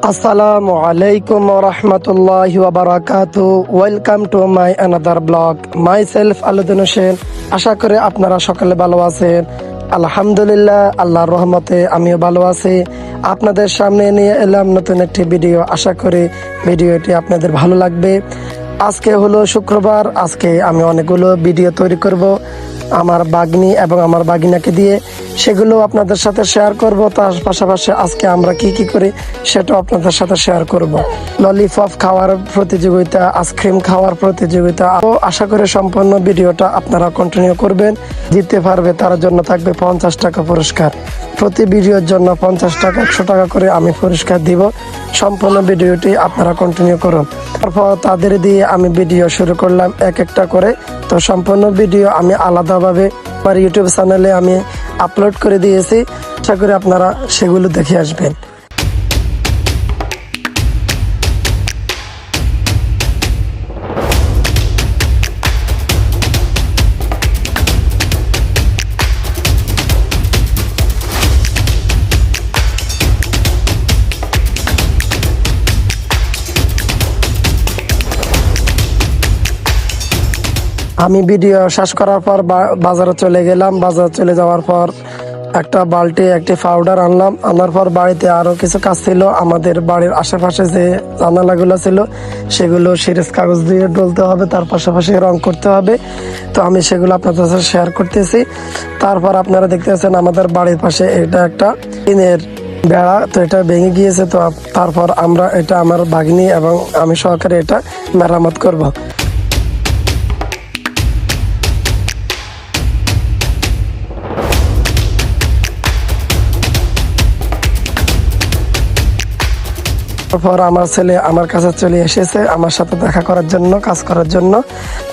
আসসালামু আলাইকুম রহমতুল্লাহি ওয়া বারাকাতুহু। Welcome to my another blog. Myself Aluddin Hossain. আশা করি আপনারা সকলে ভালো আছেন। আলহামদুলিল্লাহ, আল্লাহর রহমতে আমিও ভালো আছি। আপনাদের সামনে নিয়ে এলাম নতুন একটি ভিডিও। আশা করি ভিডিওটি আপনাদের ভালো লাগবে। আজকে হলো শুক্রবার। আজকে আমি অনেকগুলো ভিডিও তৈরি করব আমার বাগনি এবং আমার বাগিনাকে দিয়ে, সেগুলো আপনাদের সাথে শেয়ার করব। তার পাশাপাশি আজকে আমরা কি কি করি সেটাও আপনাদের সাথে শেয়ার করব। ললিপপ খাওয়ার প্রতিযোগিতা, আইসক্রিম খাওয়ার প্রতিযোগিতা। আশা করি সম্পূর্ণ ভিডিওটা আপনারা কন্টিনিউ করবেন। জিততে পারবে তার জন্য থাকবে 50 টাকা পুরস্কার। প্রতি ভিডিওর জন্য 50 টাকা 100 টাকা করে আমি পুরস্কার দিব। সম্পূর্ণ ভিডিওটি আপনারা কন্টিনিউ করুন। তারপর তাদের দিয়ে আমি ভিডিও শুরু করলাম এক একটা করে। তো সম্পূর্ণ ভিডিও আমি আলাদাভাবে আমার ইউটিউব চ্যানেলে আমি আপলোড করে দিয়েছি। আশা করি আপনারা সেগুলো দেখে আসবেন। আমি ভিডিও শেষ করার পর বাজারে চলে গেলাম। বাজারে চলে যাওয়ার পর একটা বালতি, একটি পাউডার আনলাম। আনার পর বাড়িতে আরো কিছু কাজ ছিল। আমাদের বাড়ির আশেপাশে যে জানালাগুলো ছিল সেগুলো সিরিজ কাগজ দিয়ে ডলতে হবে, তার পাশাপাশি রং করতে হবে। তো আমি সেগুলো আপনাদের সাথে শেয়ার করতেছি। তারপর আপনারা দেখতেছেন আমাদের বাড়ির পাশে এটা একটা টিনের বেড়া, তো এটা ভেঙে গিয়েছে। তো তারপর আমরা এটা আমার ভাগ্নি এবং আমি সহকারে এটা মেরামত করব। তারপর আমার ছেলে আমার কাছে চলে এসেছে আমার সাথে দেখা করার জন্য, কাজ করার জন্য।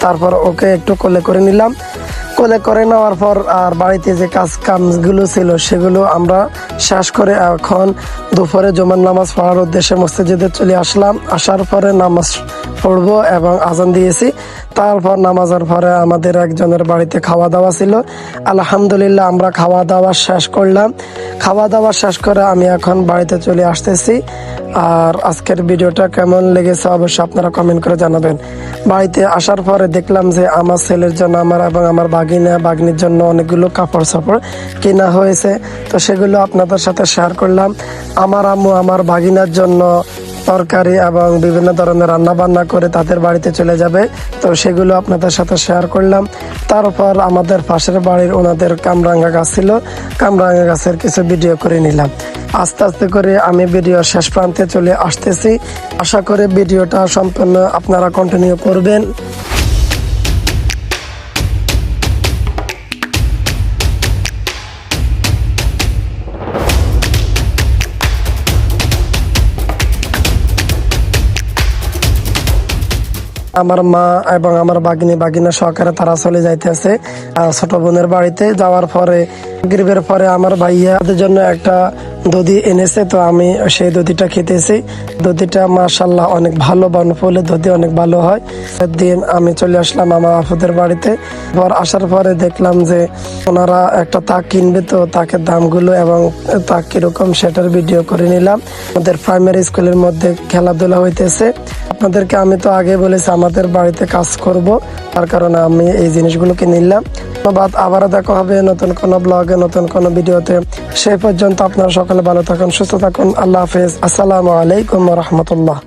তারপর ওকে একটু কোলে করে নিলাম। কোলে করে নেওয়ার পর আর বাড়িতে যে কামগুলো ছিল সেগুলো আমরা শেষ করে এখন দুপুরে জুমার নামাজ পড়ার উদ্দেশ্যে মসজিদে চলে আসলাম। আসার পরে নামাজ পড়বো এবং আজান দিয়েছি। তারপর নামাজের পরে আমাদের একজনের বাড়িতে খাওয়া দাওয়া ছিল। আলহামদুলিল্লাহ আমরা খাওয়া দাওয়া শেষ করলাম। খাওয়া দাওয়া শেষ করে আমি এখন বাড়িতে চলে আসতেছি। আর আজকের ভিডিওটা কেমন লেগেছে অবশ্যই আপনারা কমেন্ট করে জানাবেন। বাড়িতে আসার পরে দেখলাম যে আমার ছেলের জন্য আমার এবং আমার বাগনির জন্য অনেকগুলো কাপড় চাপড় কেনা হয়েছে। তো সেগুলো আপনাদের সাথে শেয়ার করলাম। আমার আম্মু আমার বাগিনার জন্য তরকারি এবং বিভিন্ন ধরনের রান্না বান্না করে তাদের বাড়িতে চলে যাবে। তো সেগুলো আপনাদের সাথে শেয়ার করলাম। তারপর আমাদের পাশের বাড়ির ওনাদের কামরাঙ্গা গাছ ছিল, কামরাঙ্গা গাছের কিছু ভিডিও করে নিলাম। আস্তে আস্তে করে আমি ভিডিও শেষ প্রান্তে চলে আসতেছি। আশা করি ভিডিওটা সম্পূর্ণ আপনারা কন্টিনিউ করবেন। আমার মা এবং আমার বাগিনা সহকারে তারা চলে যাইতেছে ছোট বোনের বাড়িতে। যাওয়ার পরে গ্রিবের পরে আমার ভাইয়াদের জন্য একটা দধি এনেছে। তো আমি সেই দধিটা খেতেছি। দধিটা মাশাআল্লাহ অনেক ভালো, বনফুলের দধি অনেক ভালো হয়। সেদিন আমি চলে আসলাম আমার আপুদের বাড়িতে। পর আসার পরে দেখলাম যে ওনারা একটা তাক কিনবে। তো তাকের দামগুলো এবং তাক কিরকম সেটার ভিডিও করে নিলাম। আমাদের প্রাইমারি স্কুলের মধ্যে খেলাধুলা হইতেছে। আপনাদেরকে আমি তো আগে বলেছি আমাদের বাড়িতে কাজ করব, তার কারণে আমি এই জিনিসগুলোকে নিলাম। ধন্যবাদ। আবারও দেখা হবে নতুন কোনো ব্লগে, নতুন কোনো ভিডিওতে। সেই পর্যন্ত আপনারা সকলে ভালো থাকুন, সুস্থ থাকুন। আল্লাহ হাফেজ। আসসালামু আলাইকুম ওয়া রাহমাতুল্লাহ।